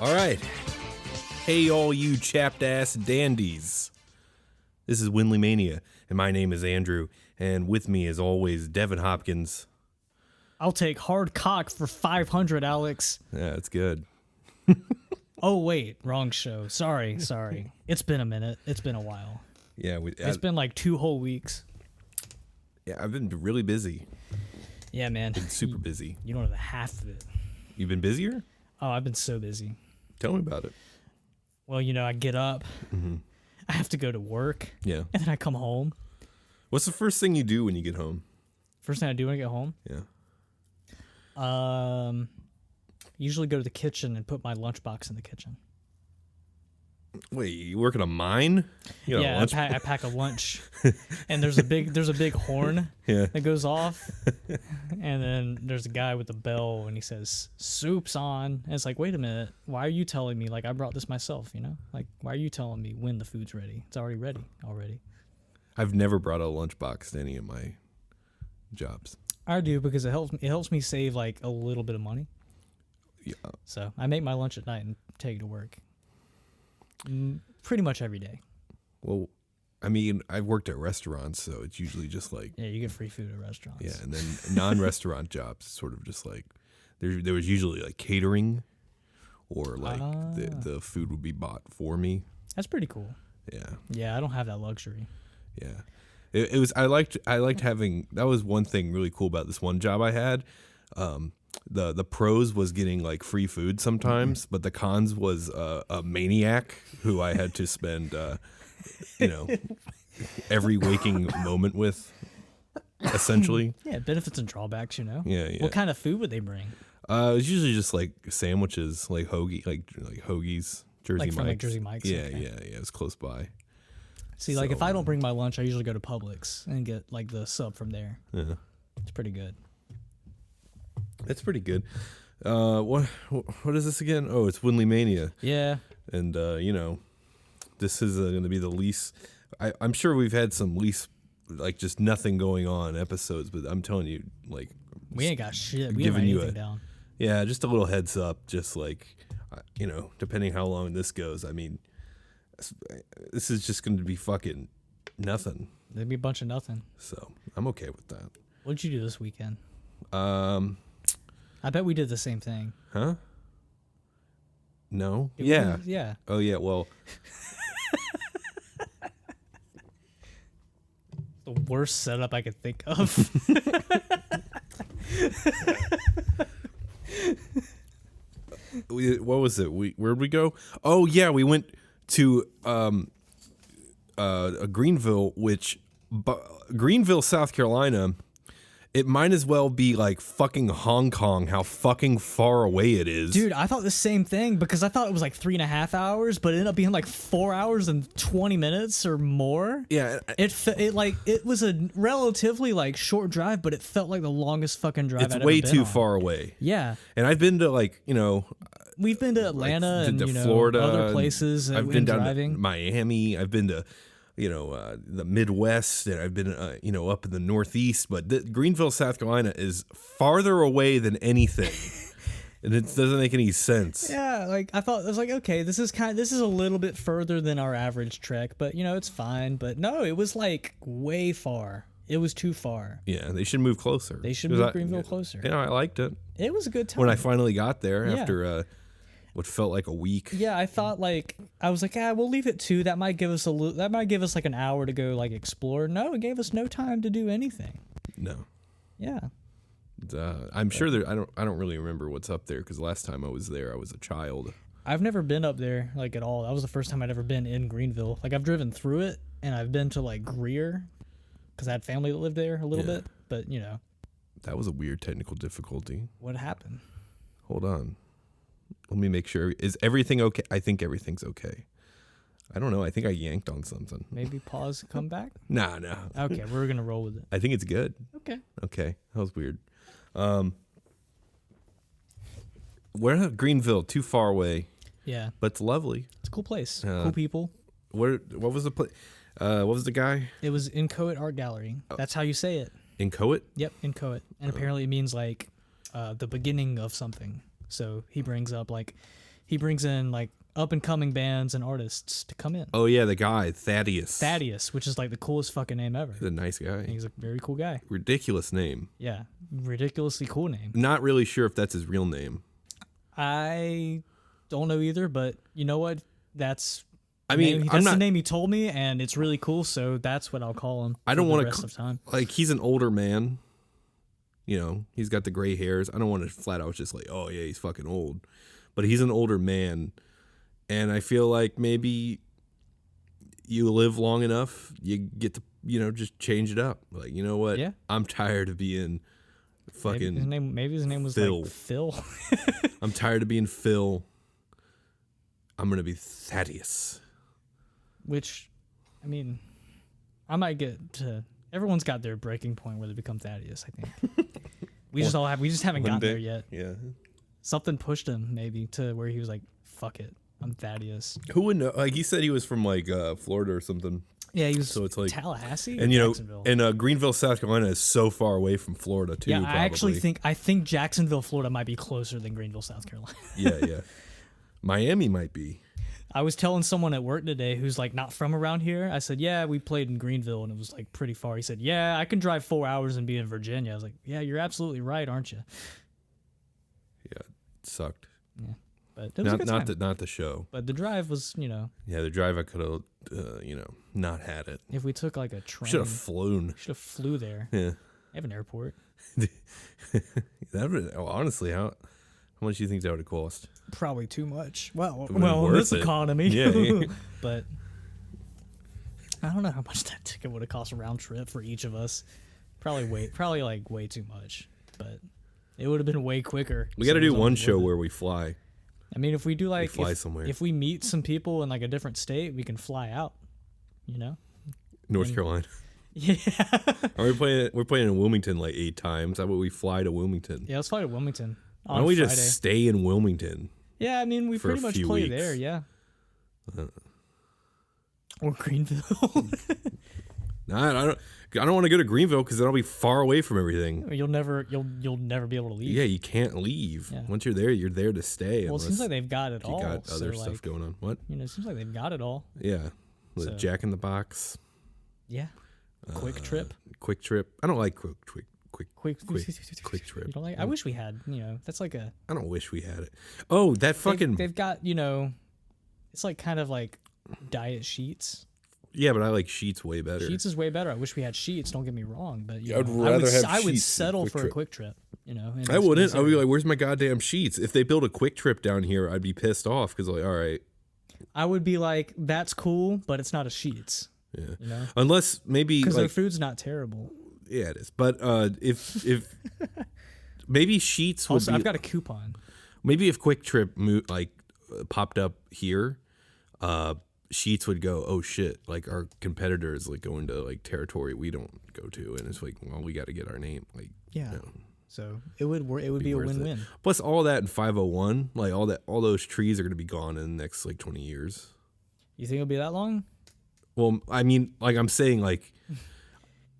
All right. Hey, all you chapped ass dandies. This is WindleyMania, and my name is Andrew, and with me, as always, Devin Hopkins. I'll take hard cock for 500, Alex. Yeah, it's good. Oh, wait, wrong show. Sorry. It's been a minute. It's been a while. Yeah, It's been like 2 whole weeks. Yeah, I've been really busy. Yeah, man. Been super busy. You don't know the half of it. You've been busier? Oh, I've been so busy. Tell me about it. Well, I get up. Mm-hmm. I have to go to work. Yeah. And then I come home. What's the first thing you do when you get home? First thing I do when I get home? Yeah. Usually go to the kitchen and put my lunchbox in the kitchen. Wait, you work at a mine? Yeah, I pack a lunch, and there's a big horn that goes off, and then there's a guy with a bell, and he says "soup's on." And it's like, wait a minute, why are you telling me? Like, I brought this myself, Like, why are you telling me when the food's ready? It's already ready already. I've never brought a lunchbox to any of my jobs. I do because it helps me save like a little bit of money. Yeah. So I make my lunch at night and take it to work. Pretty much every day. Well, I mean, I've worked at restaurants, so it's usually just like... Yeah, you get free food at restaurants. Yeah, and then non-restaurant jobs, sort of just like... There was usually like catering, or like the food would be bought for me. That's pretty cool. Yeah. Yeah, I don't have that luxury. Yeah. It was... I liked having... That was one thing really cool about this one job I had. The pros was getting like free food sometimes, but the cons was a maniac who I had to spend every waking moment with, essentially. Yeah, benefits and drawbacks, Yeah. What kind of food would they bring? It was usually just like sandwiches, like hoagies, Jersey like Mike's. from like Jersey Mike's. Yeah, okay. yeah. It was close by. See, like if I don't bring my lunch, I usually go to Publix and get like the sub from there. Yeah. It's pretty good. That's pretty good. What is this again? Oh, it's WindleyMania. Yeah. And this is going to be the least. I'm sure we've had some least, like, just nothing going on episodes, but I'm telling you, like, we ain't got shit. We haven't anything down. Yeah, just a little heads up, just like, depending how long this goes. I mean, this is just going to be fucking nothing. There'd be a bunch of nothing. So I'm okay with that. What did you do this weekend? I bet we did the same thing. Huh? No? Yeah. Oh, yeah, well... The worst setup I could think of. What was it? Where'd we go? Oh, yeah, we went to Greenville, Greenville, South Carolina... It might as well be like fucking Hong Kong, how fucking far away it is. Dude, I thought the same thing because I thought it was like 3.5 hours, but it ended up being like 4 hours and 20 minutes or more. Yeah. It was a relatively like short drive, but it felt like the longest fucking drive It's I'd way ever been too on. far away. Yeah. And I've been to we've been to Atlanta and Florida, other places. I've been down driving. to Miami. I've been to the Midwest, and I've been, up in the Northeast, but Greenville, South Carolina is farther away than anything. And it doesn't make any sense. Yeah, like I thought, I was like, okay, this is a little bit further than our average trek, but it's fine. But no, it was like way far. It was too far. Yeah, they should move closer. They should move Greenville closer. I liked it. It was a good time. When I finally got there after what felt like a week. Yeah, I thought I was like, we'll leave it 2. That might give us like an hour to go like explore. No, it gave us no time to do anything. No. Yeah. I'm sure I don't really remember what's up there because last time I was there I was a child. I've never been up there like at all. That was the first time I'd ever been in Greenville. Like I've driven through it and I've been to like Greer because I had family that lived there a little bit. But that was a weird technical difficulty. What happened? Hold on. Let me make sure. Is everything okay? I think everything's okay. I don't know. I think I yanked on something. Maybe pause, come back? No. Okay, we're going to roll with it. I think it's good. Okay. That was weird. We're at Greenville, too far away. Yeah. But it's lovely. It's a cool place. Cool people. What was the place? What was the guy? It was Inchoate Art Gallery. That's how you say it. Inchoate? Yep, Inchoate. And apparently it means like the beginning of something. So he brings up like He brings in like up and coming bands and artists to come in. Oh yeah, the guy Thaddeus, which is like the coolest fucking name ever. He's a nice guy. He's a very cool guy. Ridiculous name. Yeah, ridiculously cool name. Not really sure if that's his real name. I don't know either, but you know what? That's I mean, that's the name he told me, and it's really cool. So that's what I'll call him. I don't want to like he's an older man. You know, he's got the gray hairs. I don't want to flat out just like, oh yeah, he's fucking old, but he's an older man. And I feel like maybe you live long enough, you get to, just change it up. Like, you know what? Yeah. I'm tired of being fucking maybe his name was Phil. like Phil. I'm tired of being Phil. I'm going to be Thaddeus. Which, I mean, I might get to... Everyone's got their breaking point where they become Thaddeus, I think. We just haven't gotten there yet. Yeah. Something pushed him, maybe, to where he was like, fuck it. I'm Thaddeus. Who would know? Like he said, he was from like Florida or something. Yeah, he was. So it's like Tallahassee, and and Greenville, South Carolina is so far away from Florida too. Yeah, probably. I actually think Jacksonville, Florida, might be closer than Greenville, South Carolina. yeah. Miami might be. I was telling someone at work today who's like not from around here. I said, "Yeah, we played in Greenville, and it was like pretty far." He said, "Yeah, I can drive 4 hours and be in Virginia." I was like, "Yeah, you're absolutely right, aren't you?" Yeah, it sucked. Yeah. But it was a good time. Not the show. But the drive was, Yeah, the drive I could have, not had it. If we took like a train. Should have flown. Should have flew there. Yeah. They have an airport. Honestly, how much do you think that would have cost? Probably too much. Well, in this economy. Yeah. But I don't know how much that ticket would have cost a round trip for each of us. Probably way too much. But it would have been way quicker. We got to do one show where we fly. I mean, if we do like fly somewhere. If we meet some people in like a different state, we can fly out. North Carolina. Yeah. We're playing in Wilmington like 8 times. How about we fly to Wilmington? Yeah, let's fly to Wilmington. Why don't we just stay in Wilmington? Yeah, I mean, we pretty much play there. Yeah. Or Greenville. Nah, I don't want to go to Greenville because then I'll be far away from everything. You'll never be able to leave. Yeah, you can't leave. Yeah. Once you're there to stay. Well, it seems like they've got it all. You got other stuff going on. What? It seems like they've got it all. Yeah. With Jack in the Box. Yeah. Quick Trip. Quick Trip. I don't like Quick Trip. You don't like? I wish we had. That's like a. I don't wish we had it. Oh, that fucking. They've got. It's like kind of like diet Sheets. Yeah, but I like Sheets way better. Sheets is way better. I wish we had Sheets. Don't get me wrong, but I would settle for a Quick Trip. I wouldn't. I'd be like, "Where's my goddamn Sheets?" If they build a Quick Trip down here, I'd be pissed off because like, all right. I would be like, "That's cool, but it's not a Sheets." Yeah. Unless maybe because their food's not terrible. Yeah, it is. But if maybe Sheets would also, be, I've got a coupon. Maybe if Quick Trip popped up here, Sheets would go, oh shit, like our competitors like going to like territory we don't go to, and it's like, well, we got to get our name, like So it would be a win-win. It. Plus all that in 501, like all those trees are going to be gone in the next like 20 years. You think it'll be that long? Well, I mean, like I'm saying, like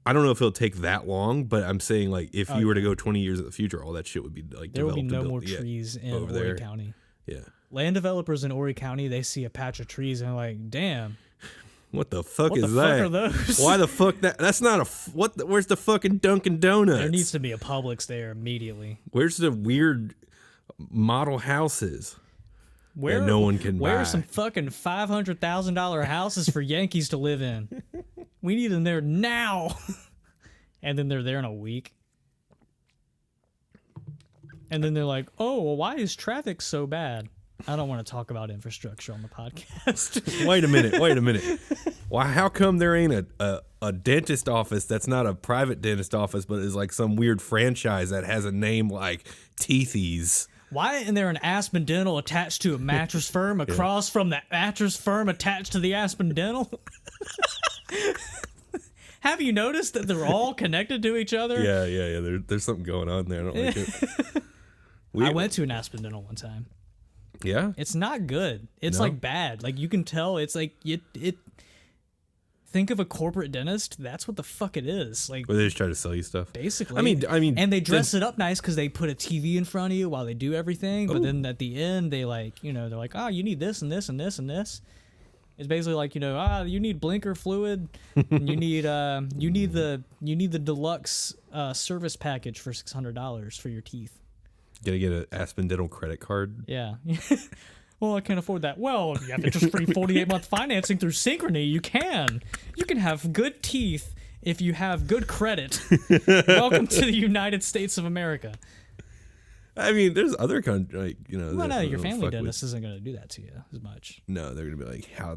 I don't know if it'll take that long, but I'm saying like if you were to go 20 years in the future, all that shit would be like there will be no more trees in Horry County. Yeah. Land developers in Horry County, they see a patch of trees and they're like, damn. What the fuck is that? What the fuck are those? Why the fuck that's not where's the fucking Dunkin' Donuts? There needs to be a Publix there immediately. Where's the weird model houses that no one can buy? Where are some fucking $500,000 houses for Yankees to live in? We need them there now. And then they're there in a week. And then they're like, oh, well, why is traffic so bad? I don't want to talk about infrastructure on the podcast. Wait a minute. Why? How come there ain't a dentist office that's not a private dentist office, but is like some weird franchise that has a name like Teethies? Why isn't there an Aspen Dental attached to a mattress firm across from the mattress firm attached to the Aspen Dental? Have you noticed that they're all connected to each other? Yeah. There's something going on there. I don't like it. I went to an Aspen Dental one time. Yeah? It's not good. It's like bad. Like you can tell it's like it Think of a corporate dentist. That's what the fuck it is. Like, Or they just try to sell you stuff. basically. I mean, and they dress it up nice because they put a TV in front of you while they do everything. But then at the end, they like, they're like, oh, you need this and this and this and this. It's basically like, you need blinker fluid, and you need the deluxe service package for $600 for your teeth. Gotta get an Aspen Dental credit card. Yeah. Well, I can't afford that. Well, you have interest-free 48-month financing through Synchrony. You can have good teeth if you have good credit. Welcome to the United States of America. I mean, there's other countries, Well, no, your family dentist isn't going to do that to you as much. No, they're gonna be like, how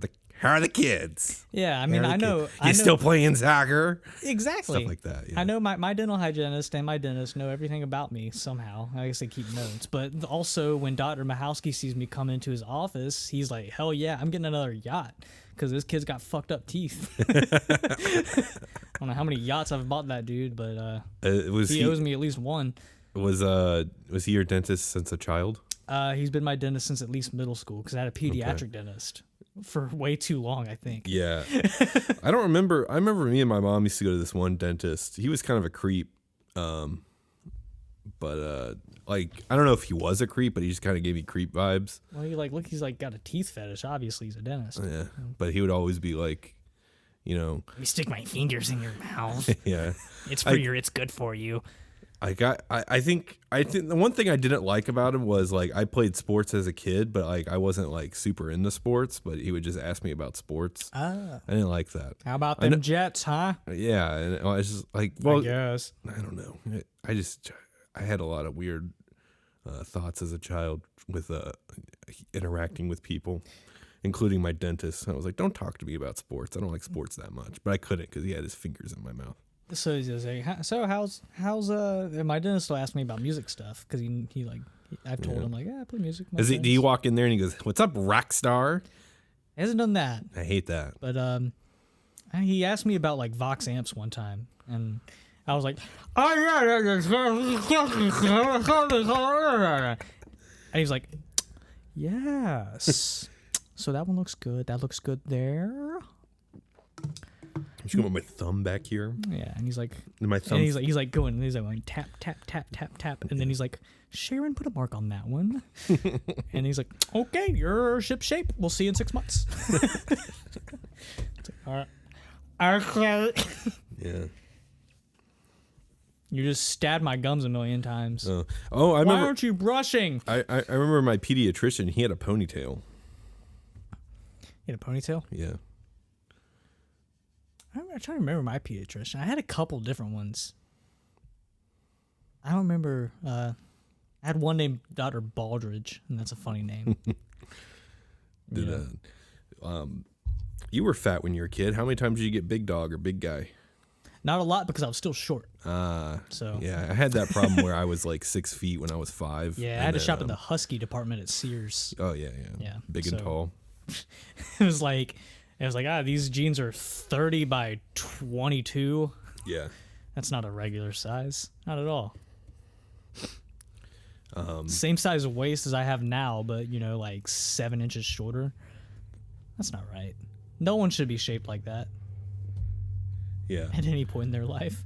are the kids? Yeah, I mean, I know. You still playing soccer? Exactly. Stuff like that. Yeah. I know my dental hygienist and my dentist know everything about me somehow. I guess they keep notes. But also, when Dr. Mahowski sees me come into his office, he's like, hell yeah, I'm getting another yacht because this kid's got fucked up teeth. I don't know how many yachts I've bought that dude, but he owes me at least one. Was he your dentist since a child? He's been my dentist since at least middle school because I had a pediatric dentist for way too long, I think. Yeah. I don't remember. I remember me and my mom used to go to this one dentist. He was kind of a creep. But like, I don't know if he was a creep, but he just kind of gave me creep vibes. Well, he's like got a teeth fetish. Obviously, he's a dentist. Yeah. But he would always be like, Let me stick my fingers in your mouth. Yeah. It's good for you. I think the one thing I didn't like about him was like I played sports as a kid, but like I wasn't like super into sports, but he would just ask me about sports. I didn't like that. How about them Jets, huh? Yeah, and I was just like, well, I guess. I don't know. I had a lot of weird thoughts as a child with interacting with people, including my dentist. I was like, don't talk to me about sports. I don't like sports that much, but I couldn't because he had his fingers in my mouth. So he's just like, how's my dentist will ask me about music stuff because I've told him like, I play music. Do you walk in there and he goes, "What's up, rock star"? He hasn't done that. I hate that. But he asked me about like Vox amps one time, and I was like, oh yeah, and he's like, yes. So that one looks good. That looks good there. I'm just going with my thumb back here. Yeah, and he's like, my thumb. And he's like going tap tap tap tap tap, and then he's like, Sharon, put a mark on that one. And he's like, okay, you're ship shape. We'll see you in 6 months. All right. Okay. Yeah. You just stabbed my gums a million times. I remember. Why aren't you brushing? I remember my pediatrician. He had a ponytail. You had a ponytail? Yeah. I'm trying to remember my pediatrician. I had a couple different ones. I don't remember. I had one named Dr. Baldridge, and that's a funny name. You were fat when you were a kid. How many times did you get big dog or big guy? Not a lot because I was still short. So yeah, I had that problem where I was like 6 feet when I was 5. Yeah, I had to shop in the husky department at Sears. Oh yeah. Big and tall. It was like these jeans are 30 by 22. Yeah. That's not a regular size. Not at all. Same size waist as I have now, but like 7 inches shorter. That's not right. No one should be shaped like that. Yeah. At any point in their life.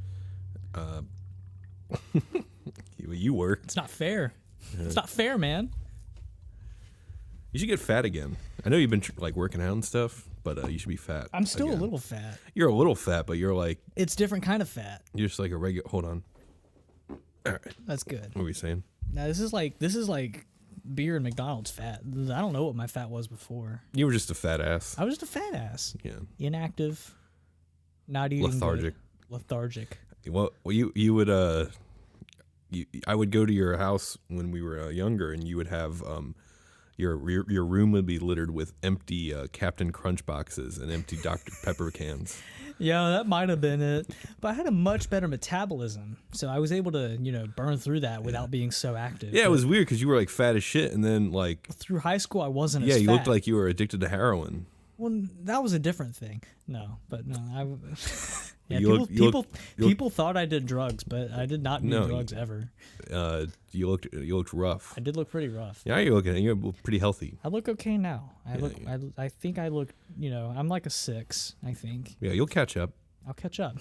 You were. It's not fair. It's not fair, man. You should get fat again. I know you've been like working out and stuff, but you should be fat. I'm still a little fat. You're a little fat, but you're like... It's different kind of fat. You're just like a regular... Hold on. All right. That's good. What were you saying? Now, this is like beer and McDonald's fat. I don't know what my fat was before. You were just a fat ass. I was just a fat ass. Yeah. Inactive. Not eating lethargic. Good. Lethargic. Well, you would I would go to your house when we were younger, and you would have your room would be littered with empty Captain Crunch boxes and empty Dr. Pepper cans. Yeah, that might have been it. But I had a much better metabolism, so I was able to burn through that without being so active. Yeah, it was weird because you were like fat as shit, and then like through high school I wasn't. As you fat. looked like you were addicted to heroin. Well, that was a different thing. No, but no, yeah, people thought I did drugs, but I did not do drugs ever. You looked rough. I did look pretty rough. Yeah, you're pretty healthy. I look okay now. I think I look, I'm like a 6, I think. Yeah, you'll catch up. I'll catch up.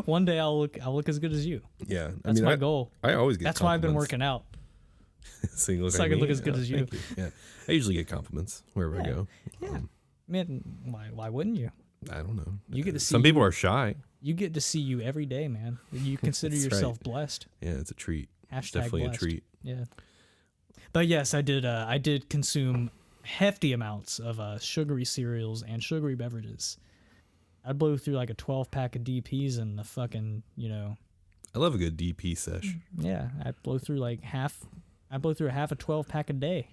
One day I'll look as good as you. Yeah, that's my goal. I always get. That's why I've been working out. So you look I can look as good as you. Yeah, I usually get compliments wherever I go. Yeah, man, why wouldn't you? I don't know. You get to see. Some people are shy. You get to see you every day, man. You consider yourself blessed. Yeah, it's a treat. Hashtag definitely blessed. A treat. Yeah. But yes, I did consume hefty amounts of sugary cereals and sugary beverages. I blew through like a 12-pack of DPs and the fucking, I love a good DP sesh. Yeah, I blow through a half a 12-pack a day.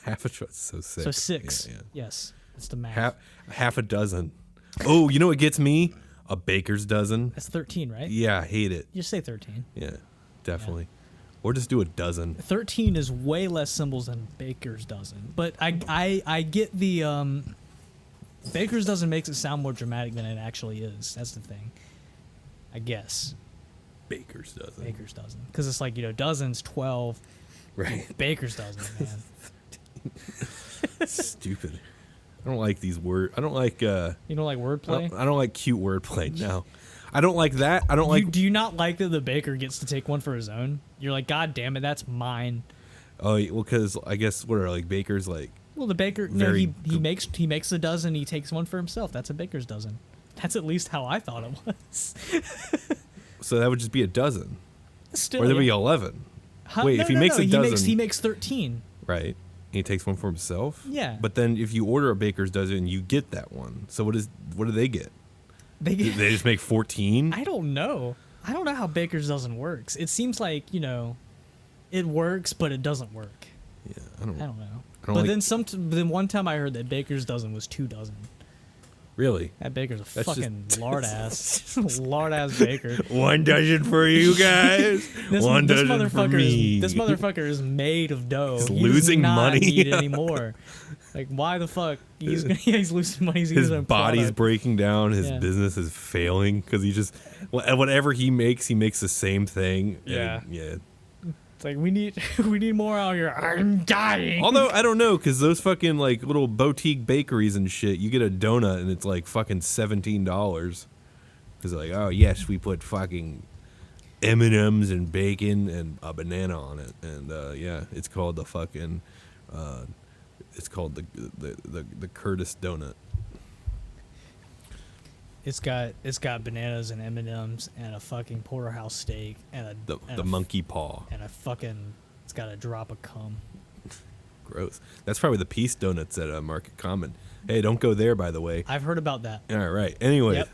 Half a 12, so 6. So 6. Yeah. Yes, that's the math. Half a dozen. Oh, you know what gets me? A baker's dozen. That's 13, right? Yeah, I hate it. You just say 13. Yeah, definitely. Yeah. Or just do a dozen. 13 is way less symbols than baker's dozen. But I get the baker's dozen makes it sound more dramatic than it actually is. That's the thing. I guess. Baker's dozen. Baker's dozen. Because it's like, dozens, 12. Right. Baker's dozen, man. Stupid. I don't like these words. I don't like. You don't like wordplay? I don't like cute wordplay. No. I don't like that. I don't like. Do you not like that the baker gets to take one for his own? You're like, God damn it, that's mine. Oh, well, because I guess what are like bakers like? Well, the baker, he makes a dozen. He takes one for himself. That's a baker's dozen. That's at least how I thought it was. So that would just be a dozen. Still, or there'd be 11. Wait, if he makes a dozen, he makes 13. Right. He takes one for himself. Yeah. But then if you order a baker's dozen, you get that one. So what do they get? They just make 14? I don't know. I don't know how baker's dozen works. It seems like, it works, but it doesn't work. Yeah, I don't know. But then one time I heard that baker's dozen was 2 dozen. Really? That baker's a fucking lard ass baker. 1 dozen for you guys. One dozen for me. This motherfucker is made of dough. He's losing money. He doesn't need anymore. Like, why the fuck? He's losing money. His body's breaking down. His business is failing because he just whatever he makes the same thing. Yeah. Yeah. It's like we need more out here. I'm dying. Although I don't know, because those fucking like little boutique bakeries and shit, you get a donut and it's like fucking $17. Because like, oh yes, we put fucking M&Ms and bacon and a banana on it, and yeah, it's called the fucking, it's called the Curtis donut. It's got bananas and M&Ms and a fucking porterhouse steak and the monkey paw and it's got a drop of cum. Gross. That's probably the Peace Donuts at Market Common. Hey, don't go there, by the way. I've heard about that. All right. Anyway, yep.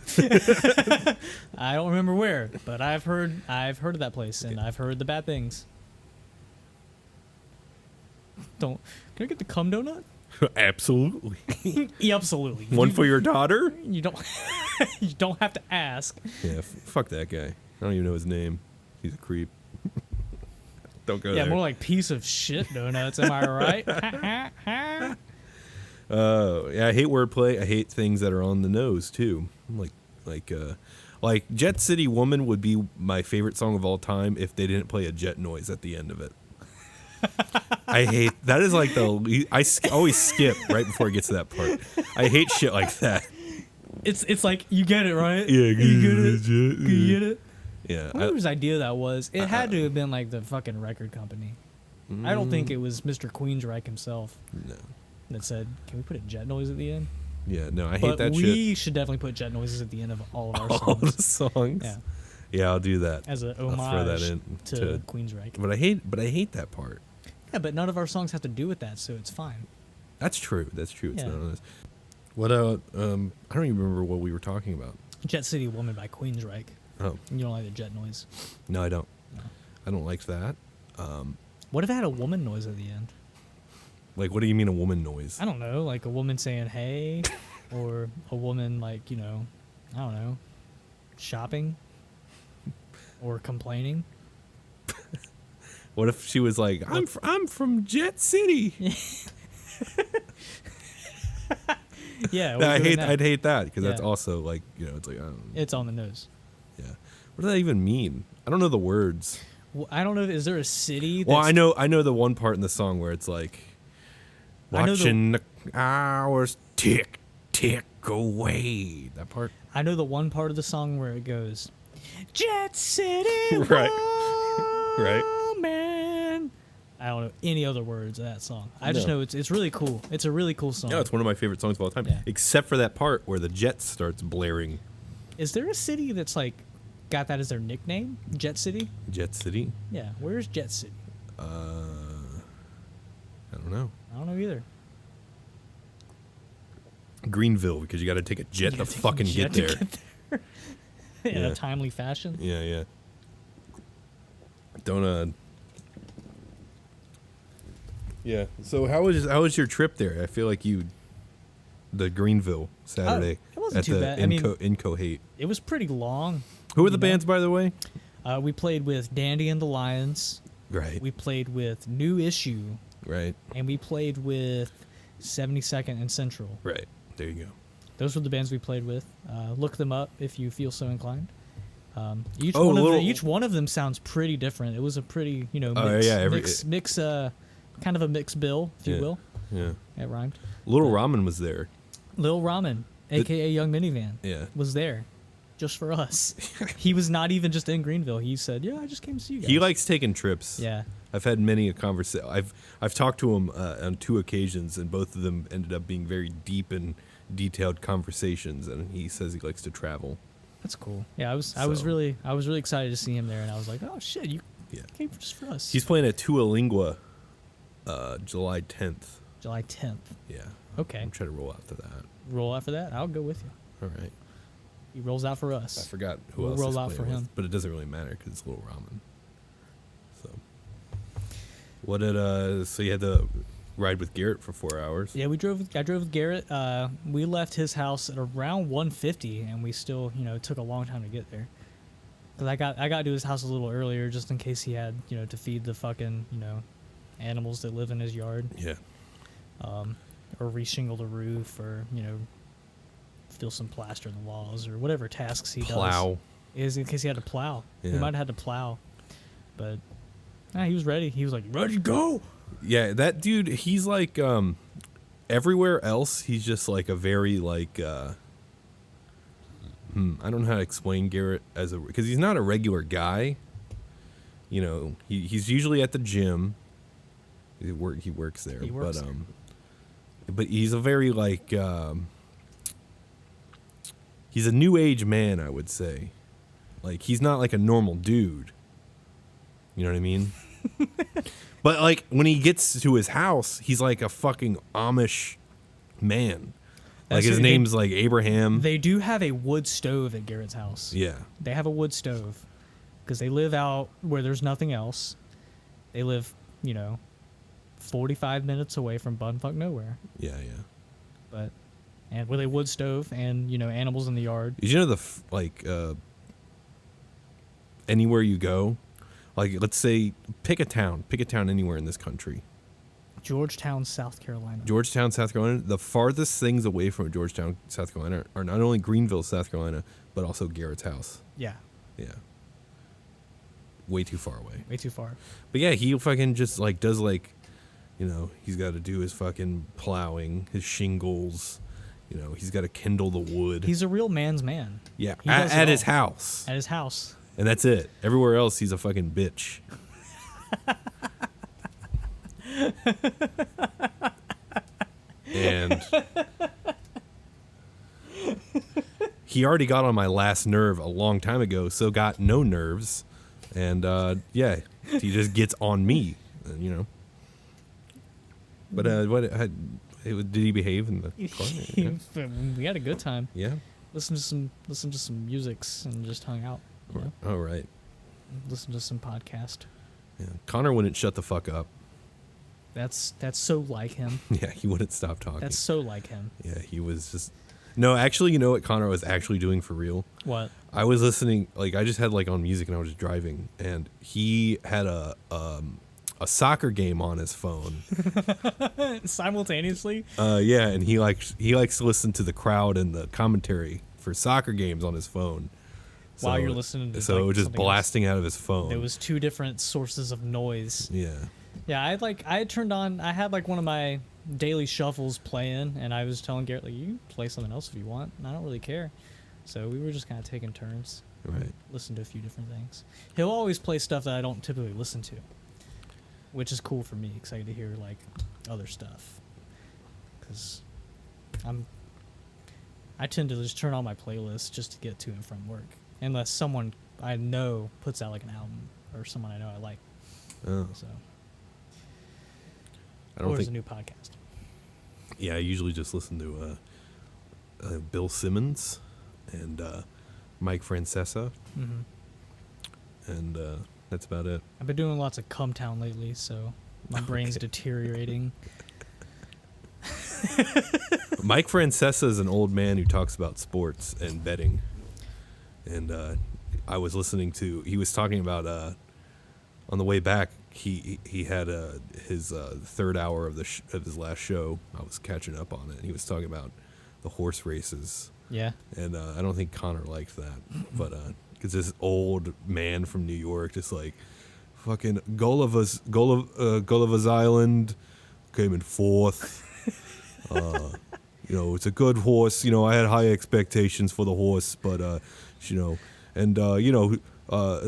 I don't remember where, but I've heard of that place, and I've heard the bad things. Can I get the cum donut? Absolutely. Yeah, absolutely. One for your daughter? You don't. You don't have to ask. Yeah, fuck that guy. I don't even know his name. He's a creep. Don't go there. Yeah, more like piece of shit donuts. Am I right? Yeah, I hate wordplay. I hate things that are on the nose too. Like Jet City Woman would be my favorite song of all time if they didn't play a jet noise at the end of it. I hate that. Is like I always skip right before it gets to that part. I hate shit like that. It's like, you get it, right? Yeah, you get it. You get it. Yeah. I wonder whose idea that was. It had to have been like the fucking record company. I don't think it was Mr. Queensryche himself. No. That said, can we put a jet noise at the end? Yeah, no, I hate that shit. But we should definitely put jet noises at the end of all of our songs. All the songs. Yeah. Yeah, I'll do that. As a homage I'll throw that in to Queensryche. But I hate that part. Yeah, but none of our songs have to do with that, so it's fine. That's true. It's yeah. not honest. What I don't even remember what we were talking about. Jet City Woman by Queensryche. Oh. You don't like the jet noise? No, I don't. No. I don't like that. What if it had a woman noise at the end? Like, what do you mean a woman noise? I don't know, like a woman saying hey, or a woman like, I don't know, shopping or complaining. What if she was like, I'm from Jet City? Yeah, I'd hate that because that's Yeah. also like, it's like, I don't know. It's on the nose. Yeah. What does that even mean? I don't know the words. Well, I don't know. Is there a city? Well, I know the one part in the song where it's like, watching the hours tick, tick away. That part. I know the one part of the song where it goes, Jet City, Right. man. I don't know any other words of that song. I just know it's really cool. It's a really cool song. Yeah, it's one of my favorite songs of all time. Yeah. Except for that part where the Jets starts blaring. Is there a city that's like got that as their nickname? Jet City? Jet City? Yeah. Where's Jet City? I don't know. I don't know either. Greenville, because you got to take a jet to fucking get there. In a timely fashion. Yeah. Don't Yeah. So how was your trip there? I feel like the Greenville Saturday it wasn't at too the bad. Incohate. It was pretty long. Who were the bands, by the way? We played with Dandy and the Lions. Right. We played with New Issue. Right. And we played with 72nd and Central. Right. There you go. Those were the bands we played with. Look them up if you feel so inclined. Each one of them sounds pretty different. It was a pretty, mix, kind of a mixed bill, if you will. Yeah. It rhymed. Little Ramen was there. Lil Ramen, a.k.a. Young Minivan, was there just for us. He was not even just in Greenville. He said, I just came to see you guys. He likes taking trips. Yeah. I've had many a conversation. I've talked to him on 2 occasions, and both of them ended up being very deep and detailed conversations. And he says he likes to travel. That's cool. Yeah, I was really excited to see him there, and I was like, oh shit, you came just for us. He's playing at Tualingua, July 10th. July 10th. Yeah. Okay. I'm trying to roll out to that. Roll out for that? I'll go with you. All right. He rolls out for us. I forgot who We'll else roll he's out for playing with, him. but it doesn't really matter because it's Little Ramen. So, what did so you had to ride with Garrett for 4 hours? Yeah, I drove with Garrett. We left his house at around 1:50, and we still, took a long time to get there. Cause I got to his house a little earlier just in case he had, to feed the fucking, animals that live in his yard. Yeah. Or reshingle the roof, or fill some plaster in the walls, or whatever tasks he Plow. does. In case he had to plow. Yeah. He might have had to plow, but he was ready. He was like, ready to go. Yeah, that dude, he's like everywhere else he's just like a very like I don't know how to explain Garrett because he's not a regular guy. He's usually at the gym. He works there. But he's a very like he's a new age man, I would say. Like he's not like a normal dude. You know what I mean? But like when he gets to his house, he's like a fucking Amish man. Like his name's like Abraham. They do have a wood stove at Garrett's house. Yeah. They have a wood stove because they live out where there's nothing else. They live, 45 minutes away from bumfuck nowhere. Yeah. And with a wood stove and, animals in the yard. Did you know anywhere you go, like let's say pick a town anywhere in this country. Georgetown, South Carolina. Georgetown, South Carolina. The farthest things away from Georgetown, South Carolina are not only Greenville, South Carolina, but also Garrett's house. Yeah. Yeah. Way too far away. Way too far. But yeah, he fucking just like does like, he's got to do his fucking plowing, his shingles. He's got to kindle the wood. He's a real man's man. Yeah, at his house. At his house. And that's it. Everywhere else, he's a fucking bitch. And he already got on my last nerve a long time ago, so got no nerves. And he just gets on me, But did he behave in the car? We had a good time. Yeah. Listen to some musics and just hung out. Oh, right. Listen to some podcast. Yeah. Connor wouldn't shut the fuck up. That's so like him. Yeah, he wouldn't stop talking. That's so like him. Yeah, he was just... No, actually, you know what Connor was actually doing for real? What? I was listening, like, I just had, like, on music and I was just driving, and he had a a soccer game on his phone simultaneously. Yeah, and he likes to listen to the crowd and the commentary for soccer games on his phone While you're listening to it was just blasting out of his phone. There was 2 different sources of noise. Yeah, I turned on, I had like one of my daily shuffles playing, and I was telling Garrett, like, you can play something else if you want, and I don't really care. So we were just kind of taking turns. Right. Listen to a few different things. He'll always play stuff that I don't typically listen to, which is cool for me, because I get to hear like other stuff. Because I tend to just turn on my playlist just to get to and from work, unless someone I know puts out like an album or someone I know I like. Oh. So. Or there's a new podcast. Yeah, I usually just listen to Bill Simmons and Mike Francesa, and that's about it. I've been doing lots of Cumtown lately, so my brain's deteriorating. Mike Francesa is an old man who talks about sports and betting, and I was listening to. He was talking about on the way back. He had his third hour of his last show. I was catching up on it, and he was talking about the horse races. Yeah. And I don't think Connor liked that, but because this old man from New York, just like fucking Gulliver's Island came in 4th. It's a good horse. I had high expectations for the horse, but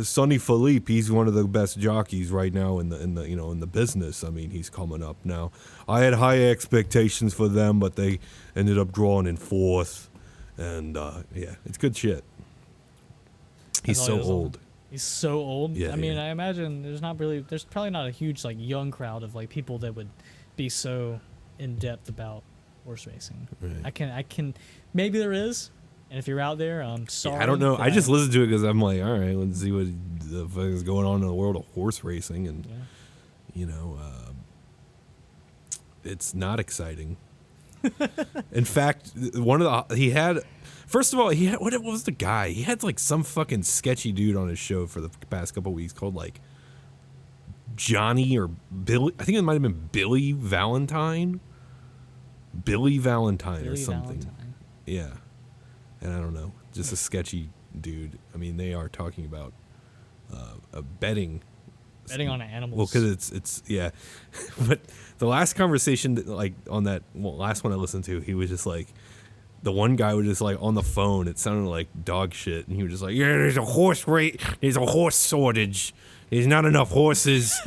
Sonny Philippe, he's one of the best jockeys right now in the business. I mean, he's coming up now. I had high expectations for them, but they ended up drawing in 4th. And yeah, it's good shit. He's so old. He's so old. Yeah, I mean, I imagine there's probably not a huge like young crowd of like people that would be so in depth about horse racing. Right. I can maybe there is. And if you're out there, I'm sorry. Yeah, I don't know. I just listened to it because I'm like, all right, let's see what the fuck is going on in the world of horse racing, and it's not exciting. In fact, what was the guy? He had like some fucking sketchy dude on his show for the past couple of weeks called like Johnny or Billy. I think it might have been Billy Valentine. Billy Valentine or something. Valentine. Yeah. And I don't know, just a sketchy dude. I mean, they are talking about betting on animals. Well, because it's yeah. But the last conversation, like on that last one I listened to, he was just like, the one guy was just like on the phone. It sounded like dog shit, and he was just like, "Yeah, there's a horse shortage. There's not enough horses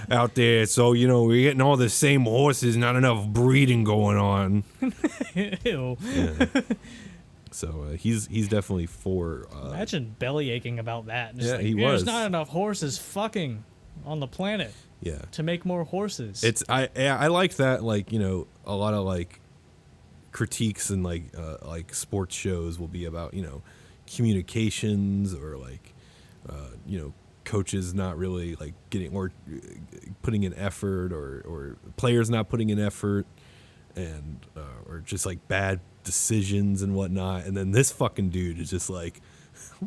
out there, so we're getting all the same horses. Not enough breeding going on." Ew. Yeah. So he's definitely for. Imagine belly aching about that. Just yeah, he was. There's not enough horses fucking on the planet. Yeah. To make more horses. I like that. Like a lot of like critiques and like sports shows will be about communications or like coaches not really like getting or putting in effort or players not putting in effort and or just like bad decisions and whatnot, and then this fucking dude is just like,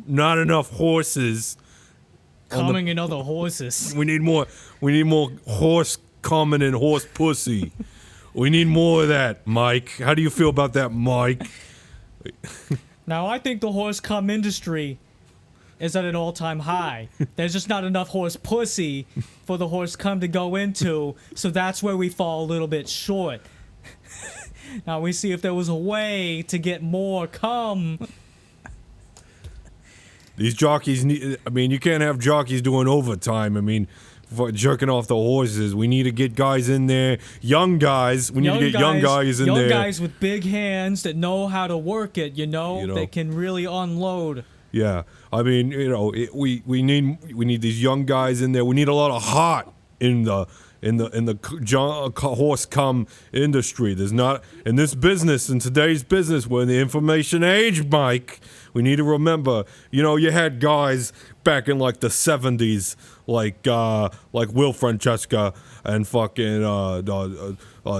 not enough horses. Coming in other horses. We need more horse coming and horse pussy. We need more of that, Mike. How do you feel about that, Mike? Now, I think the horse cum industry is at an all-time high. There's just not enough horse pussy for the horse cum to go into, so that's where we fall a little bit short. Now we see if there was a way to get more cum. These jockeys need. I mean, you can't have jockeys doing overtime. I mean, for jerking off the horses. We need to get guys in there, young guys. We need to get young guys in there. Young guys with big hands that know how to work it. That can really unload. Yeah, I mean, we need these young guys in there. We need a lot of heart in the horse cum industry. There's not in this business, in today's business, we're in the information age, Mike. We need to remember, you had guys back in like the 70s, like Will Francesca and fucking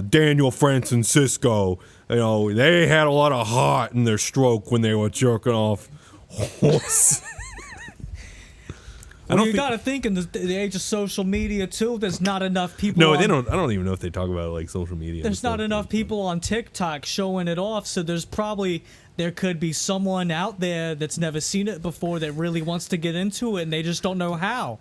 Daniel Francisco. They had a lot of heart in their stroke when they were jerking off horse. Well, you got to think in the age of social media too. There's not enough people. No, they don't. I don't even know if they talk about like social media. There's not enough people on TikTok showing it off. So there could be someone out there that's never seen it before that really wants to get into it, and they just don't know how.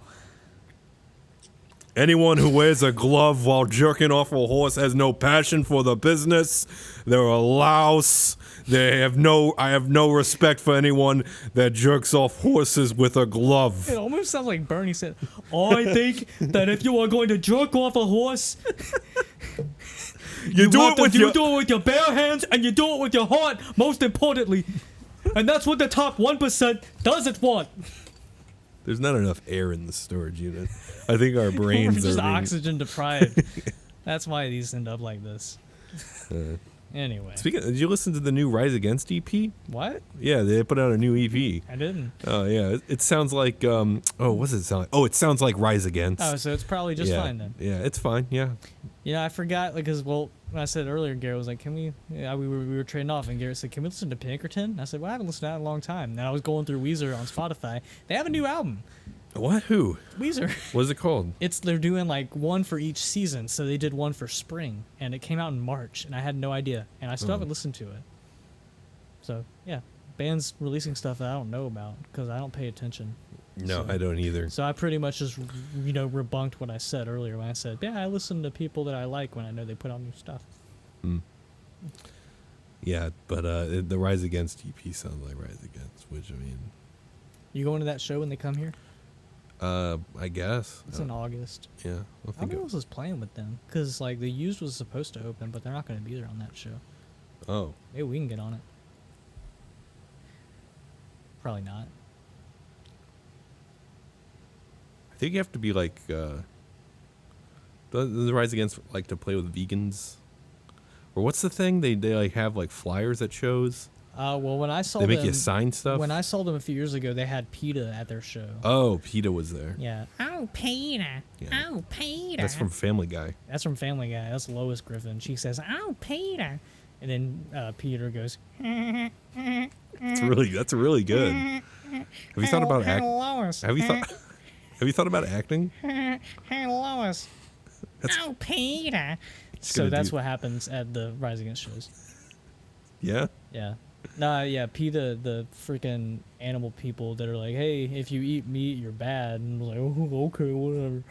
Anyone who wears a glove while jerking off a horse has no passion for the business. They're a louse. I have no respect for anyone that jerks off horses with a glove. It almost sounds like Bernie said, I think that if you are going to jerk off a horse, you do it with your bare hands and you do it with your heart, most importantly. And that's what the top 1% doesn't want. There's not enough air in the storage unit. I think our brains We're just are oxygen deprived. That's why these end up like this. Anyway. Did you listen to the new Rise Against EP? What? Yeah, they put out a new EP. I didn't. Oh, yeah. It sounds like, what's it sound like? Oh, it sounds like Rise Against. Oh, so it's probably just fine then. Yeah, it's fine, yeah. I forgot, because, when I said earlier, Garrett was like, can we, we were trading off, and Garrett said, can we listen to Pinkerton? And I said, well, I haven't listened to that in a long time. And I was going through Weezer on Spotify. They have a new album. What? Who? Weezer. What is it called? They're doing like one for each season, so they did one for spring, and it came out in March, and I had no idea, and I still haven't listened to it. So yeah, bands releasing stuff that I don't know about because I don't pay attention. No, I don't either. So I pretty much just rebunked what I said earlier when I said, yeah, I listen to people that I like when I know they put out new stuff. Yeah, but the Rise Against EP sounds like Rise Against, which I mean. You going to that show when they come here? I guess. It's in August. Yeah. I think who else is playing with them? Because, like, the Used was supposed to open, but they're not going to be there on that show. Oh. Maybe we can get on it. Probably not. I think you have to be, like, does the Rise Against like to play with vegans? Or what's the thing? They like, have, like, flyers at shows? Well, when I saw they them, make you sign stuff. When I saw them a few years ago, they had PETA at their show. Oh, PETA was there. Yeah. Oh, PETA. Yeah. Oh, PETA. That's from Family Guy. That's from Family Guy. That's Lois Griffin. She says, "Oh, PETA," and then Peter goes. That's really good. Have you thought about acting? Lois. Have you thought about acting? Hey, Lois. Oh, PETA. So that's what happens at the Rise Against shows. Yeah. Yeah. Nah, yeah, PETA, the freaking animal people that are like, hey, if you eat meat, you're bad. And we're like, oh, okay, whatever.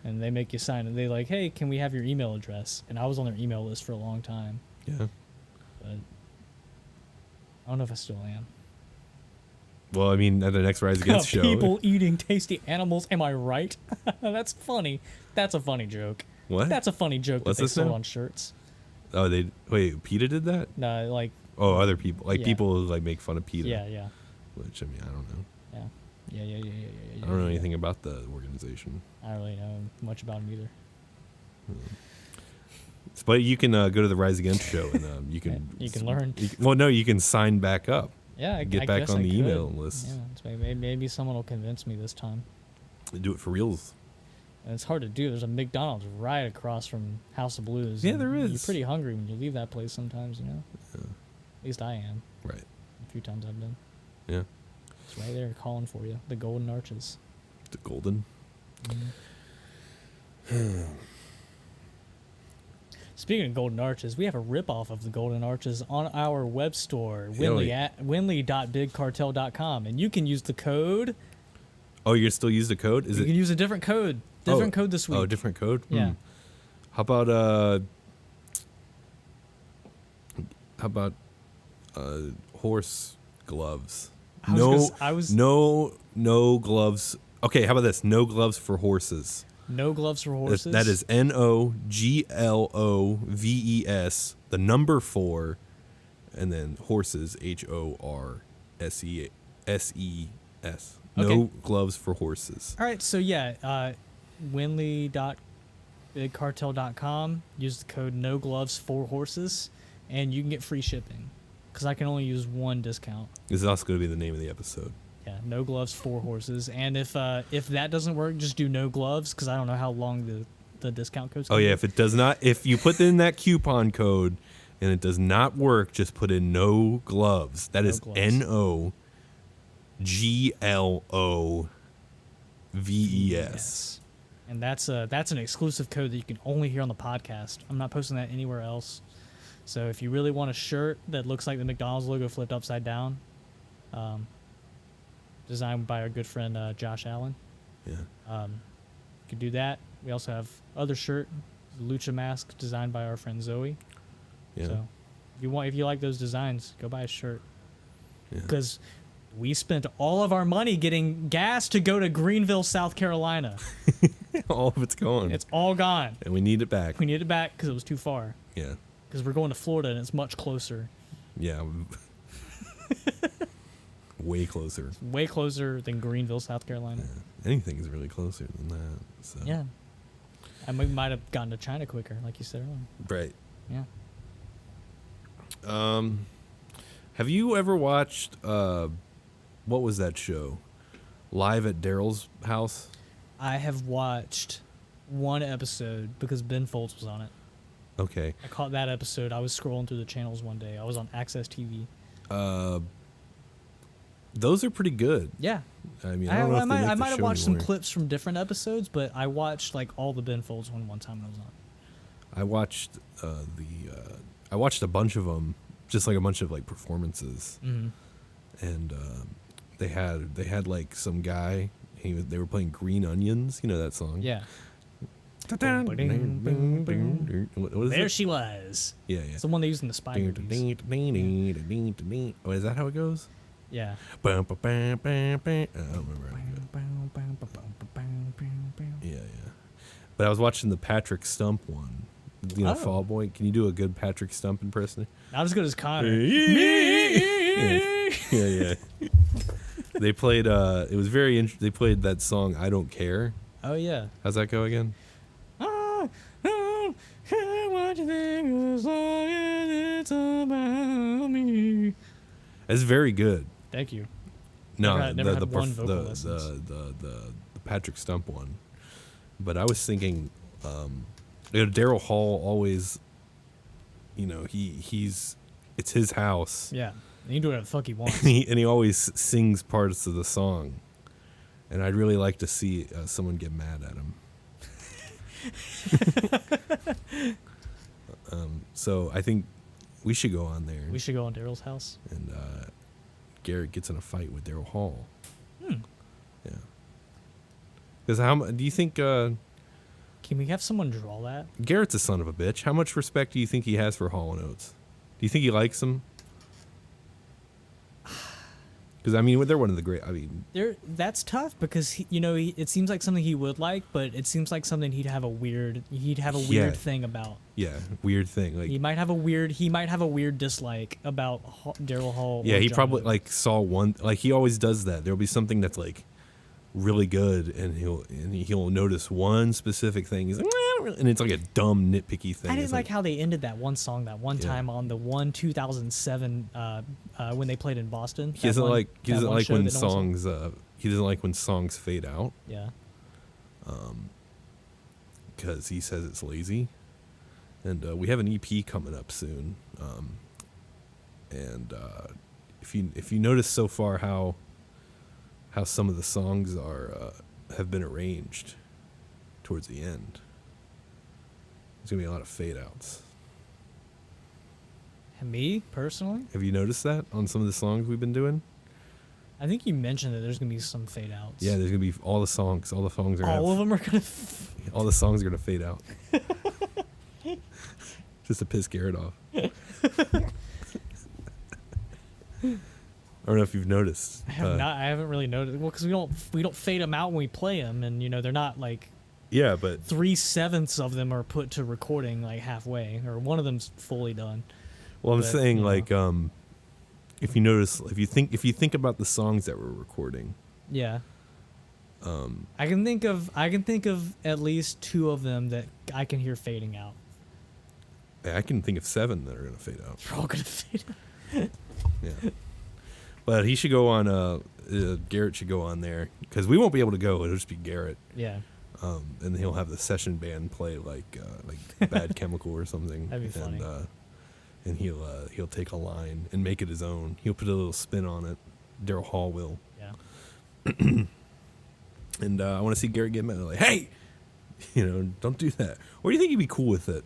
And they make you sign it. They like, hey, can we have your email address? And I was on their email list for a long time. Yeah. But I don't know if I still am. Well, I mean, at the next Rise Against show. People eating tasty animals, am I right? That's funny. That's a funny joke. What? That's a funny joke that they sold on shirts. Oh, wait, PETA did that? No, like... Oh, other people. Like, people who, like, make fun of PETA. Yeah. Which, I mean, I don't know. Yeah. I don't know anything about the organization. I don't really know much about them either. But you can go to the Rise Against show, and you can... you can learn. You can sign back up. Yeah, Get back on the email list. Yeah, maybe someone will convince me this time. Do it for reals. And it's hard to do. There's a McDonald's right across from House of Blues. Yeah, there is. You're pretty hungry when you leave that place sometimes, you know? Yeah. At least I am. Right. A few times I've been. Yeah. It's right there calling for you. The Golden Arches. The Golden? Speaking of Golden Arches, we have a ripoff of the Golden Arches on our web store, Windley.bigcartel.com, and you can use the code. Oh, you still use the code? You can use a different code. Different code this week. Oh, different code? Yeah. How about horse gloves? No gloves. Okay, how about this? No gloves for horses. No gloves for horses. That is NOGLOVES, the number 4, and then horses HORSES. No gloves for horses. All right, so yeah, Windley.bigcartel.com. Use the code No Gloves for Horses, and you can get free shipping. Because I can only use one discount. This is also going to be the name of the episode. Yeah, No Gloves for Horses. And if that doesn't work, just do No Gloves, because I don't know how long the discount code's going to be. If it does not, if you put in that coupon code and it does not work, just put in No Gloves. That is NOGLOVES. VES. And that's an exclusive code that you can only hear on the podcast. I'm not posting that anywhere else. So if you really want a shirt that looks like the McDonald's logo flipped upside down, designed by our good friend Josh Allen, you can do that. We also have other shirt, Lucha mask, designed by our friend Zoe. Yeah. So if you like those designs, go buy a shirt. Because we spent all of our money getting gas to go to Greenville, South Carolina. All of it's gone. It's all gone. And we need it back. We need it back because it was too far. Yeah. Because we're going to Florida and it's much closer. Yeah. Way closer. It's way closer than Greenville, South Carolina. Yeah. Anything is really closer than that. So. Yeah. And we might have gotten to China quicker, like you said earlier. Right. Yeah. Have you ever watched what was that show? Live at Daryl's house? I have watched one episode because Ben Folds was on it. Okay. I caught that episode. I was scrolling through the channels one day. I was on Access TV. Those are pretty good. Yeah. I mean, I don't know if they make I the might have show watched anymore. some clips from different episodes, but I watched like all the Ben Folds one time when I was on. I watched I watched a bunch of them, just like a bunch of like performances, and they had like some guy. They were playing Green Onions. You know that song? Yeah. What is There it? she was. Yeah. It's the one they used in the spy movies. Oh, is that how it goes? Yeah. I don't remember. Yeah. But I was watching the Patrick Stump one. You know, Fall Boy. Can you do a good Patrick Stump impression? Not as good as Connor. Yeah. They played. It was very. They played that song "I Don't Care." Oh yeah. How's that go again? I don't care what you think as long as it's about me. It's very good. Thank you. No, Never had one vocal the lessons. the Patrick Stump one. But I was thinking, Daryl Hall always, he's it's his house. Yeah, and he can do whatever the fuck he wants. and he always sings parts of the song, and I'd really like to see someone get mad at him. So I think we should go on there. We should go on Daryl's house. And Garrett gets in a fight with Daryl Hall. Yeah. Because do you think Can we have someone draw that? Garrett's a son of a bitch? How much respect do you think he has for Hall and Oates? Do you think he likes him? Because I mean, they're one of the great. I mean, that's tough because it seems like something he would like, but it seems like something he'd have a weird thing about. Yeah, weird thing. Like he might have a weird dislike about Daryl Hall. Yeah, or he John probably Oates. like saw one. Like he always does that. There'll be something that's like really good, and he'll notice one specific thing. He's like, and it's like a dumb nitpicky thing. I didn't It's like how they ended that one song that one Yeah. time on the 2007 when they played in Boston. He doesn't like when show. songs. He doesn't like when songs fade out. Yeah. Because he says it's lazy. And we have an EP coming up soon. And if you notice so far how some of the songs have been arranged towards the end, there's gonna be a lot of fade outs. And me personally, Have you noticed that on some of the songs we've been doing? I think you mentioned that there's gonna be some fade outs. Yeah, there's gonna be all the songs. All the songs are gonna all of them are gonna. all the songs are gonna fade out. Just to piss Garrett off. I don't know if you've noticed. I haven't really noticed. Well, because we don't fade them out when we play them, and they're not like. Yeah, but 3/7 of them are put to recording like halfway, or one of them's fully done. well, I'm But, saying you know. like if you notice, if you think about the songs that we're recording, Yeah. I can think of at least 2 of them that I can hear fading out. I can think of 7 that are gonna fade out. They're all gonna fade out. Yeah, but he should go on. Garrett should go on there because we won't be able to go. It'll just be Garrett. Yeah. And he'll have the session band play like Bad Chemical or something. That'd be funny. And he'll take a line and make it his own. He'll put a little spin on it. Daryl Hall will. Yeah. And I want to see Garrett get mad. Like, hey, don't do that. Or do you think he'd be cool with it?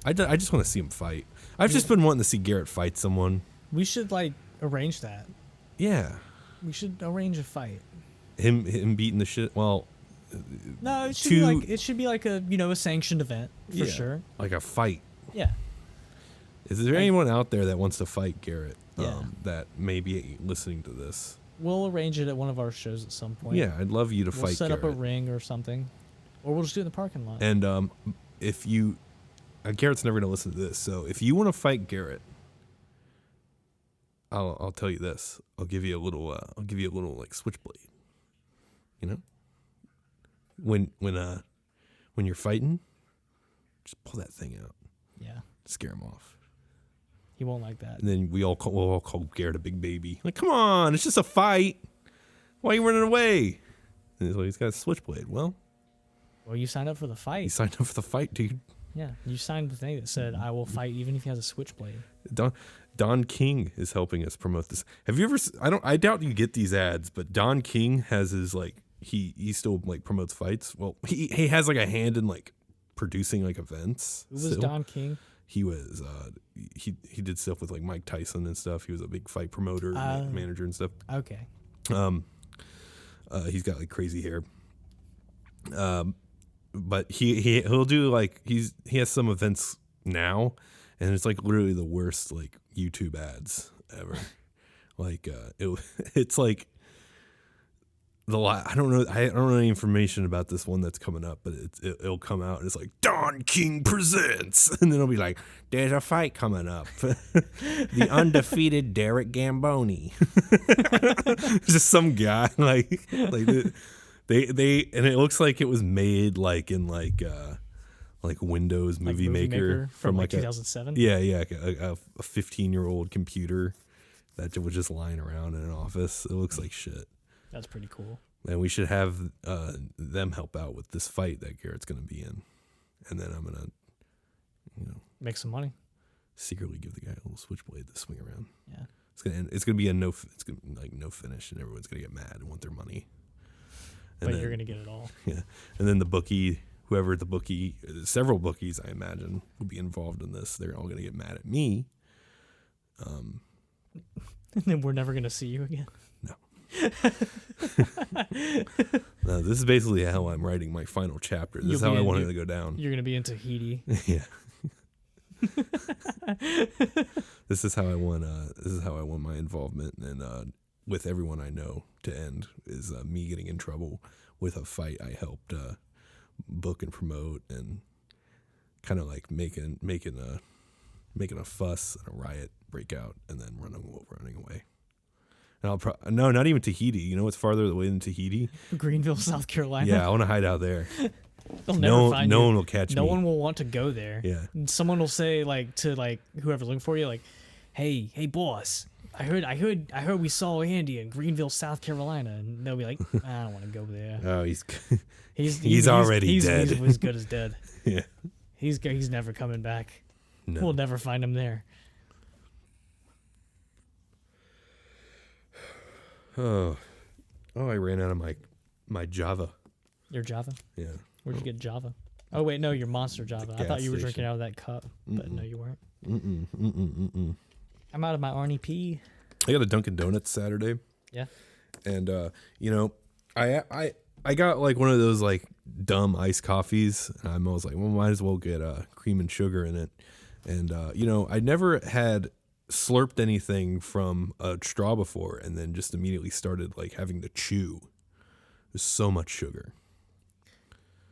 I just want to see him fight. I've just been wanting to see Garrett fight someone. We should arrange that. Yeah. We should arrange a fight. Him beating the shit. Well, no, it should be like a sanctioned event for sure. Like a fight. Yeah. Is there anyone out there that wants to fight Garrett? Yeah. That may be listening to this. We'll arrange it at one of our shows at some point. Yeah, I'd love you to we'll fight set Garrett. up a ring or something. Or we'll just do it in the parking lot. And if you... Garrett's never going to listen to this, so if you want to fight Garrett, I'll tell you this. I'll give you a little like switchblade. When you're fighting, just pull that thing out. Yeah. Scare him off. He won't like that. And then we'll all call Garrett a big baby. Like, come on, it's just a fight. Why are you running away? And he's got a switchblade. Well, you signed up for the fight. He signed up for the fight, dude. Yeah, you signed the thing that said, I will fight even if he has a switchblade. Don King is helping us promote this. Have you ever... I doubt you get these ads, but Don King has his, he still, promotes fights. Well, he has, a hand in, producing, events. Who was Don King? He was... he did stuff with, Mike Tyson and stuff. He was a big fight promoter, manager and stuff. Okay. He's got, crazy hair. But he'll do he has some events now, and it's literally the worst YouTube ads ever. It's I don't know any information about this one that's coming up, but it'll come out and it's Don King presents, and then it'll be there's a fight coming up, the undefeated Derek Gamboni. Just some guy They and it looks like it was made in Windows Movie Maker from 2007. Yeah, a 15-year-old computer that was just lying around in an office. It looks like shit. That's pretty cool. And we should have them help out with this fight that Garrett's going to be in, and then I'm gonna, make some money. Secretly give the guy a little switchblade to swing around. Yeah, it's gonna be no finish, and everyone's gonna get mad and want their money. But you're going to get it all. Yeah. And then several bookies, I imagine, will be involved in this. They're all going to get mad at me. And then we're never going to see you again. No. No, this is basically how I'm writing my final chapter. This is how I want it to go down. You're going to be in Tahiti. Yeah. This is how I want my involvement and with everyone I know to end is me getting in trouble with a fight I helped book and promote, and kind of making a fuss and a riot break out, and then running away. And no, not even Tahiti. You know what's farther away than Tahiti? Greenville, South Carolina. Yeah, I want to hide out there. They'll never find you. No one will catch me. No one will want to go there. Yeah. And someone will say to whoever's looking for you, hey boss. I heard we saw Andy in Greenville, South Carolina, and they'll be like, I don't want to go there. Oh, he's already dead. He's as good as dead. Yeah. He's never coming back. No. We'll never find him there. Oh, I ran out of my Java. Your Java? Yeah. Where'd you get Java? Oh wait, no, your Monster Java. I thought you were drinking out of that cup, but no, you weren't. I'm out of my Arnie P. I got a Dunkin' Donuts Saturday. Yeah. And I got one of those dumb iced coffees, and I'm always well, might as well get cream and sugar in it. And I never had slurped anything from a straw before, and then just immediately started having to chew. There's so much sugar.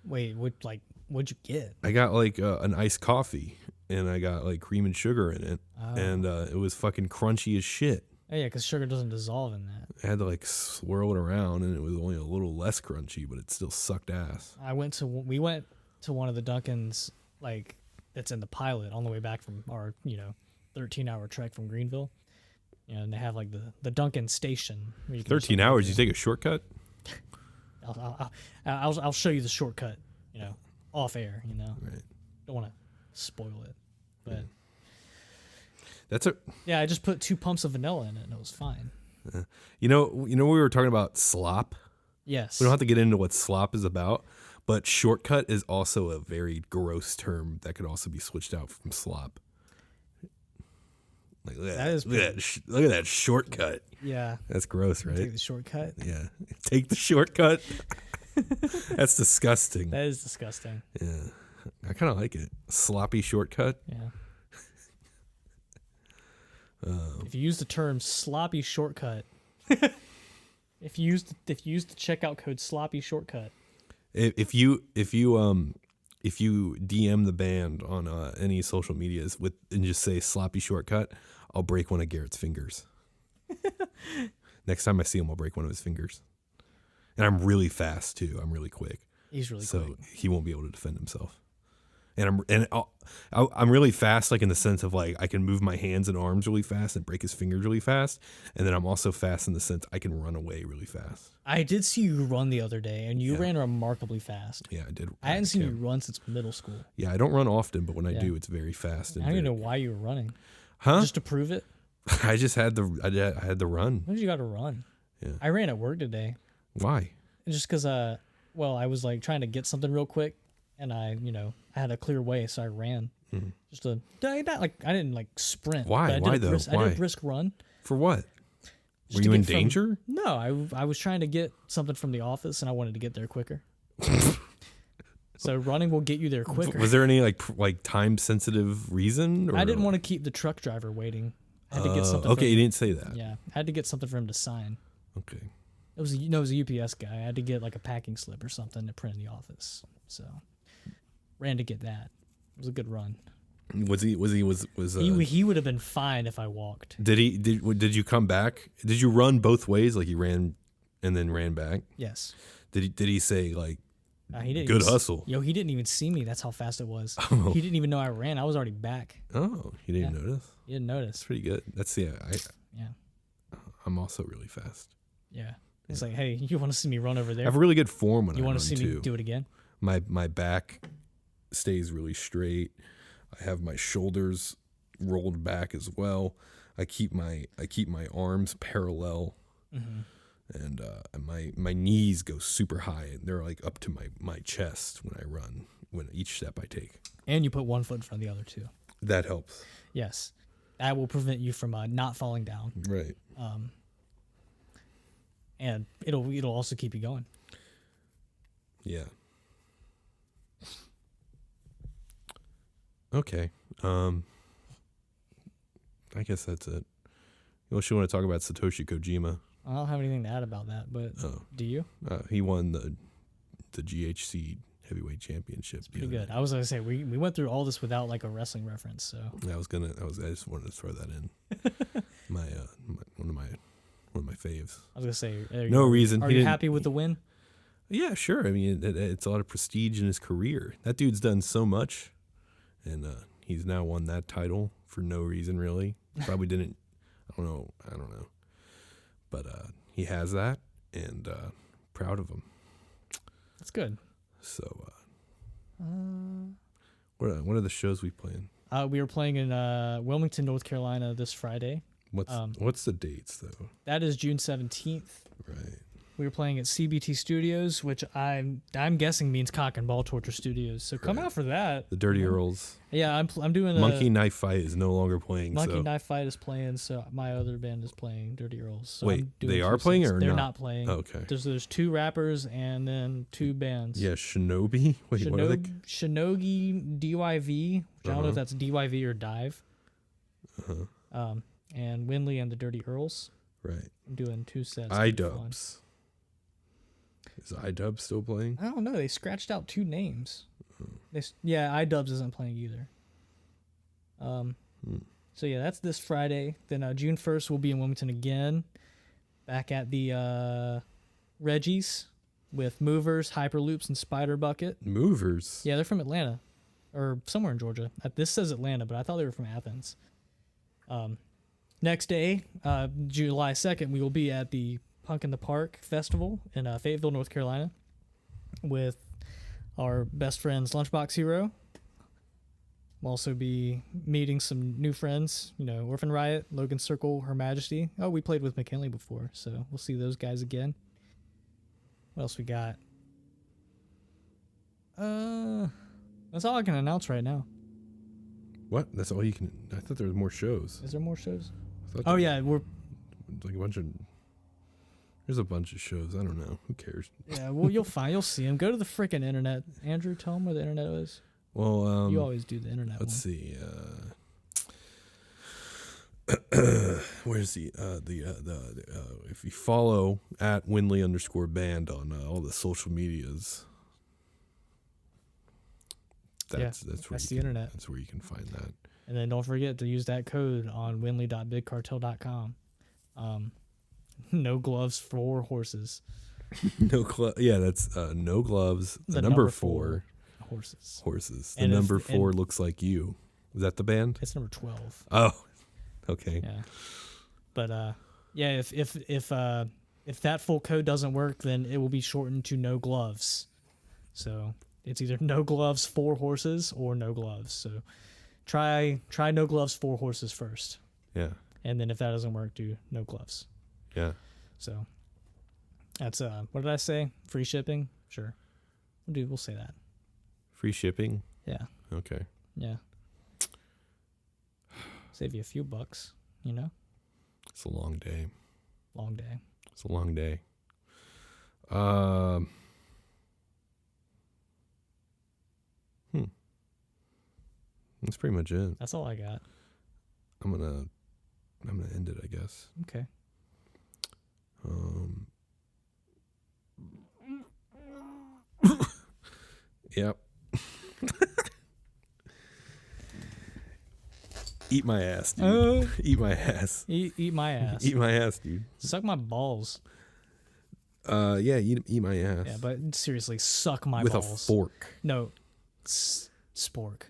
Wait, what'd you get? I got an iced coffee, and I got cream and sugar in it, and it was fucking crunchy as shit. Oh, yeah, because sugar doesn't dissolve in that. I had to swirl it around, and it was only a little less crunchy, but it still sucked ass. We went to one of the Dunkins that's in the Pilot on the way back from our 13-hour trek from Greenville. And they have the Dunkin' station. 13 hours? You take a shortcut? I'll show you the shortcut. Off air. Right. Don't want to spoil it, but yeah. I just put 2 pumps of vanilla in it, and it was fine. We were talking about slop Yes. We don't have to get into what slop is about, but shortcut is also a very gross term that could also be switched out from slop. Like, look at that shortcut. Yeah. That's gross, right? Take the shortcut. Yeah. Take the shortcut. That's disgusting. That is disgusting. Yeah. I kind of like it. Sloppy shortcut. Yeah. If you use the term sloppy shortcut, if you use the checkout code sloppy shortcut, if you DM the band on any social medias and just say sloppy shortcut, I'll break one of Garrett's fingers. Next time I see him, I'll break one of his fingers. And I'm really fast too. I'm really quick. He's really so quick. He won't be able to defend himself. And I'm really fast, like in the sense of like I can move my hands and arms really fast and break his fingers really fast. And then I'm also fast in the sense I can run away really fast. I did see you run the other day, and you ran remarkably fast. Yeah, I did. I hadn't seen you run since middle school. Yeah, I don't run often, but when I do, it's very fast. And I don't even know why you were running. Huh? Just to prove it? I just had I had to run. When did you got to run? Yeah. I ran at work today. Why? Just because, I was like trying to get something real quick, and I had a clear way, so I ran. Mm-hmm. I didn't like sprint. Why? Why though? I did a brisk run. For what? Were you in danger? No, I was trying to get something from the office, and I wanted to get there quicker. So running will get you there quicker. Was there any like time sensitive reason? Or I didn't want to keep the truck driver waiting. I had to get something. Okay, you didn't say that. Yeah, I had to get something for him to sign. Okay. It was a UPS guy. I had to get like a packing slip or something to print in the office. So ran to get that. It was a good run. He would have been fine if I walked. Did you come back? Did you run both ways? Like you ran and then ran back? Yes. Did he say like he didn't good hustle? He didn't even see me. That's how fast it was. Oh. He didn't even know I ran. I was already back. Oh, he didn't notice? He didn't notice. That's pretty good. That's I'm also really fast. Yeah. It's like, hey, you want to see me run over there? I have really good form when I run. You want to see me do it again? My back stays really straight. I have my shoulders rolled back as well. I keep my arms parallel, and my knees go super high, and they're like up to my chest when I run. When each step I take, and you put one foot in front of the other too. That helps. Yes, that will prevent you from not falling down. Right. And it'll also keep you going. Yeah. Okay. I guess that's it. Unless you want to talk about Satoshi Kojima. I don't have anything to add about that, but do you? He won the GHC heavyweight championship. It's pretty good. I was gonna say we went through all this without like a wrestling reference, so I just wanted to throw that in. One of my faves. I was gonna say no reason. Are you happy with the win? Yeah, sure. I mean, it's a lot of prestige in his career. That dude's done so much, and he's now won that title for no reason really. Probably didn't. I don't know. But he has that, and proud of him. That's good. So, what are the shows we playing? We are playing in Wilmington, North Carolina this Friday. What's the dates though? That is June 17th. Right. We were playing at CBT Studios, which I'm guessing means Cock and Ball Torture Studios. So come out for that. The Dirty Earls. Yeah, I'm doing Monkey Knife Fight is no longer playing. Monkey Knife Fight is playing, so my other band is playing Dirty Earls. So wait, they are playing or they're not? not playing? Oh, okay. There's two rappers and then two bands. Yeah, Shinobi. Wait, what are they? Shinogi DYV. Which I don't know if that's DYV or Dive. And Windley and the Dirty Earls. Right. I'm doing 2 sets. iDubbbz. Is iDubbbz still playing? I don't know. They scratched out 2 names. iDubbbz isn't playing either. So yeah, that's this Friday. Then June 1st we'll be in Wilmington again, back at the Reggie's with Movers, Hyperloops, and Spider Bucket. Movers. Yeah, they're from Atlanta or somewhere in Georgia. This says Atlanta, but I thought they were from Athens. Next day, July 2nd, we will be at the Punk in the Park Festival in Fayetteville, North Carolina, with our best friends Lunchbox Hero. We'll also be meeting some new friends, Orphan Riot, Logan Circle, Her Majesty. Oh, we played with McKinley before, so we'll see those guys again. What else we got? That's all I can announce right now. What? That's all you can. I thought there was more shows. Is there more shows? Oh yeah, we're like a bunch of. There's a bunch of shows. I don't know. Who cares? Yeah, well, you'll see them. Go to the freaking internet. Andrew, tell them where the internet is. Well, you always do the internet. Let's see. Where's the if you follow at Windley_band on all the social medias, that's the internet. That's where you can find that. And then don't forget to use that code on windley.bigcartel.com. No gloves for horses. Yeah, that's no gloves. The number 4 horses. Horses. The number 4 looks like you. Is that the band? It's number 12. Oh, okay. Yeah, but yeah, if that full code doesn't work, then it will be shortened to no gloves. So it's either no gloves for horses or no gloves. So try no gloves for horses first. Yeah. And then if that doesn't work, do no gloves. Yeah. So that's what did I say? Free shipping? Sure. We'll say that. Free shipping? Yeah. Okay. Yeah. Save you a few bucks, you know? It's a long day. Long day. It's a long day. That's pretty much it. That's all I got. I'm gonna end it, I guess. Okay. Yep. Eat my ass, dude. Eat my ass. Eat my ass. Eat my ass, dude. Suck my balls. Yeah, eat my ass. Yeah, but seriously, suck my balls. balls. With a fork. No. Spork.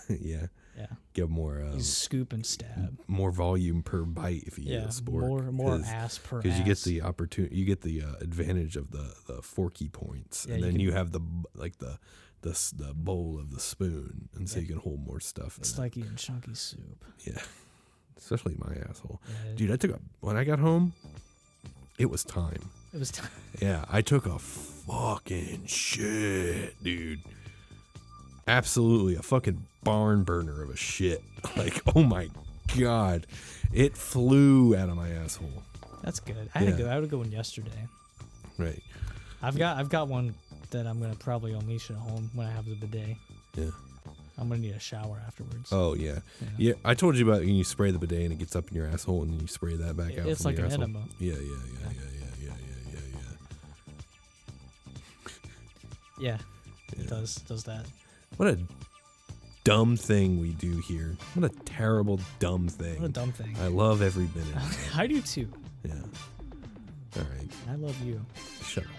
Yeah. Yeah. Get more. You scoop and stab. More volume per bite if you eat a spork. More ass per ass. Because you get the opportunity, you get the advantage of the forky points, and then you have the bowl of the spoon, and so you can hold more stuff. It's like eating chunky soup. Yeah, especially my asshole, yeah. Dude. When I got home, it was time. It was time. Yeah, I took a fucking shit, dude. Absolutely a fucking barn burner of a shit. Like, oh my god, it flew out of my asshole. That's good. I had a good one yesterday. Right. I've got one that I'm gonna probably unleash at home when I have the bidet. Yeah. I'm gonna need a shower afterwards. Oh yeah. Yeah. I told you about when you spray the bidet and it gets up in your asshole and then you spray that back out. It's from like your an asshole. enema. Yeah. Yeah. It does that. What a dumb thing we do here. What a terrible dumb thing. What a dumb thing. I love every minute. I do too. Yeah. All right. I love you. Shut up.